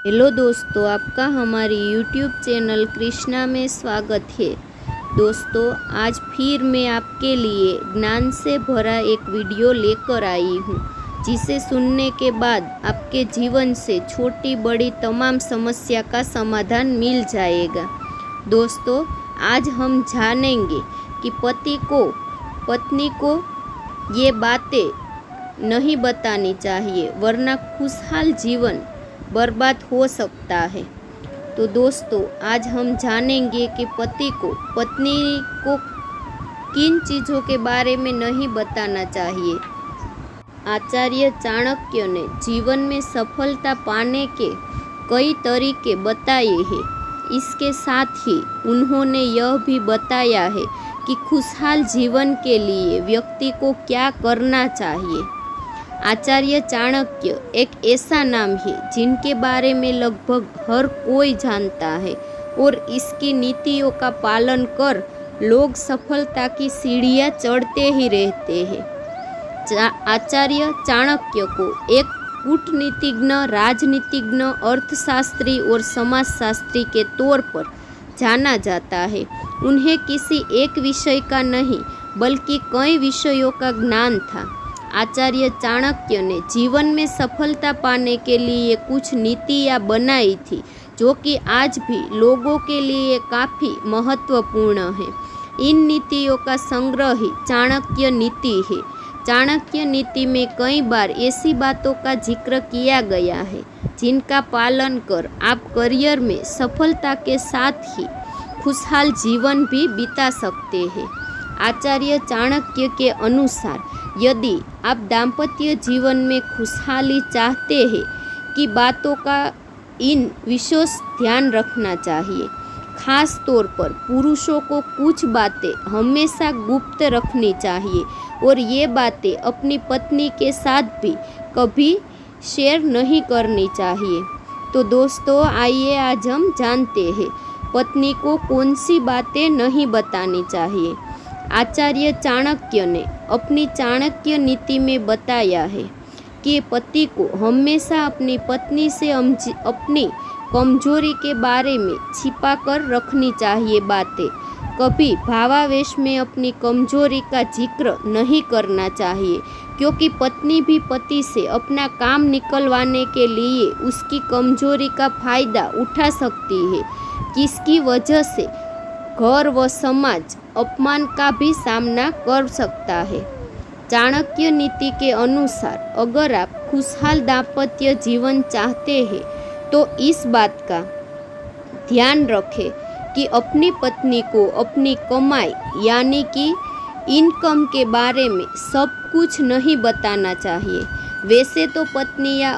Hello दोस्तों, आपका हमारी यूट्यूब चैनल कृष्णा में स्वागत है। दोस्तों, आज फिर मैं आपके लिए ज्ञान से भरा एक वीडियो लेकर आई हूँ, जिसे सुनने के बाद आपके जीवन से छोटी बड़ी तमाम समस्या का समाधान मिल जाएगा। दोस्तों, आज हम जानेंगे कि पति को पत्नी को ये बातें नहीं बतानी चाहिए, वरना खुशहाल जीवन बर्बाद हो सकता है। तो दोस्तों, आज हम जानेंगे कि पति को पत्नी को किन चीज़ों के बारे में नहीं बताना चाहिए। आचार्य चाणक्य ने जीवन में सफलता पाने के कई तरीके बताए हैं। इसके साथ ही उन्होंने यह भी बताया है कि खुशहाल जीवन के लिए व्यक्ति को क्या करना चाहिए। आचार्य चाणक्य एक ऐसा नाम है जिनके बारे में लगभग हर कोई जानता है और इसकी नीतियों का पालन कर लोग सफलता की सीढ़ियां चढ़ते ही रहते हैं। आचार्य चाणक्य को एक कूटनीतिज्ञ, राजनीतिज्ञ, अर्थशास्त्री और समाजशास्त्री के तौर पर जाना जाता है। उन्हें किसी एक विषय का नहीं बल्कि कई विषयों का ज्ञान था। आचार्य चाणक्य ने जीवन में सफलता पाने के लिए कुछ नीतियाँ बनाई थी, जो कि आज भी लोगों के लिए काफ़ी महत्वपूर्ण है। इन नीतियों का संग्रह ही चाणक्य नीति है। चाणक्य नीति में कई बार ऐसी बातों का जिक्र किया गया है जिनका पालन कर आप करियर में सफलता के साथ ही खुशहाल जीवन भी बिता सकते हैं। आचार्य चाणक्य के अनुसार यदि आप दाम्पत्य जीवन में खुशहाली चाहते हैं कि बातों का इन विशेष ध्यान रखना चाहिए। खास तौर पर पुरुषों को कुछ बातें हमेशा गुप्त रखनी चाहिए और ये बातें अपनी पत्नी के साथ भी कभी शेयर नहीं करनी चाहिए। तो दोस्तों, आइए आज हम जानते हैं पत्नी को कौन सी बातें नहीं बतानी चाहिए। आचार्य चाणक्य ने अपनी चाणक्य नीति में बताया है कि पति को हमेशा अपनी पत्नी से अपनी कमजोरी के बारे में छिपा कर रखनी चाहिए बातें। कभी भावावेश में अपनी कमजोरी का जिक्र नहीं करना चाहिए, क्योंकि पत्नी भी पति से अपना काम निकलवाने के लिए उसकी कमजोरी का फायदा उठा सकती है, जिसकी वजह से घर व समाज अपमान का भी सामना कर सकता है। चाणक्य नीति के अनुसार अगर आप खुशहाल दाम्पत्य जीवन चाहते हैं तो इस बात का ध्यान रखें कि अपनी पत्नी को अपनी कमाई यानी कि इनकम के बारे में सब कुछ नहीं बताना चाहिए। वैसे तो पत्नियां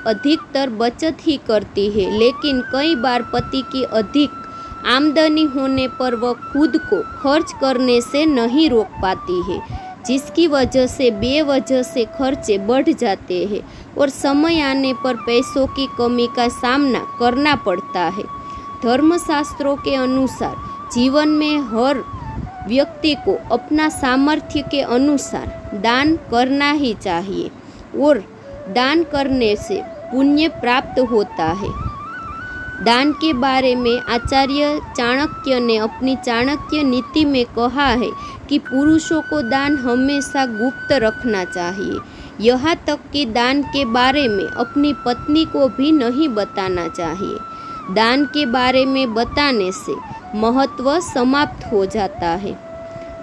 अधिकतर बचत ही करती है, लेकिन कई बार पति की अधिक आमदनी होने पर वह खुद को खर्च करने से नहीं रोक पाती है, जिसकी वजह से बेवजह से खर्चे बढ़ जाते हैं और समय आने पर पैसों की कमी का सामना करना पड़ता है। धर्मशास्त्रों के अनुसार जीवन में हर व्यक्ति को अपना सामर्थ्य के अनुसार दान करना ही चाहिए और दान करने से पुण्य प्राप्त होता है। दान के बारे में आचार्य चाणक्य ने अपनी चाणक्य नीति में कहा है कि पुरुषों को दान हमेशा गुप्त रखना चाहिए। यहाँ तक कि दान के बारे में अपनी पत्नी को भी नहीं बताना चाहिए। दान के बारे में बताने से महत्व समाप्त हो जाता है।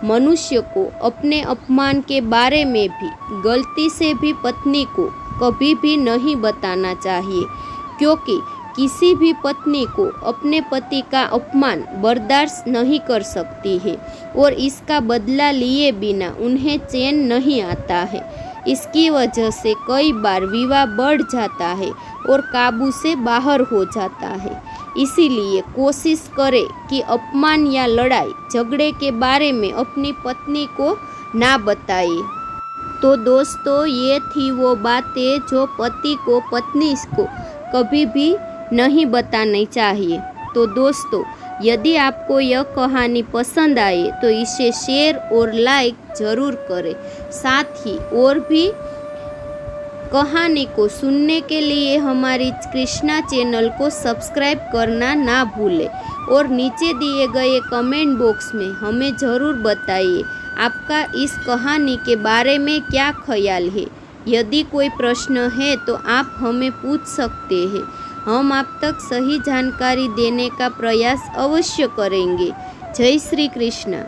मनुष्य को अपने अपमान के बारे में भी गलती से भी पत्नी को कभी भी नहीं बताना चाहिए, क्योंकि किसी भी पत्नी को अपने पति का अपमान बर्दाश्त नहीं कर सकती है और इसका बदला लिए बिना उन्हें चैन नहीं आता है। इसकी वजह से कई बार विवाह बढ़ जाता है और काबू से बाहर हो जाता है। इसीलिए कोशिश करें कि अपमान या लड़ाई झगड़े के बारे में अपनी पत्नी को ना बताइए। तो दोस्तों, ये थी वो बातें जो पति को पत्नी को कभी भी नहीं बतानी चाहिए। तो दोस्तों, यदि आपको यह कहानी पसंद आए तो इसे शेयर और लाइक ज़रूर करें। साथ ही और भी कहानी को सुनने के लिए हमारी कृष्णा चैनल को सब्सक्राइब करना ना भूलें और नीचे दिए गए कमेंट बॉक्स में हमें ज़रूर बताइए आपका इस कहानी के बारे में क्या ख्याल है। यदि कोई प्रश्न है तो आप हमें पूछ सकते हैं, हम आप तक सही जानकारी देने का प्रयास अवश्य करेंगे। जय श्री कृष्ण।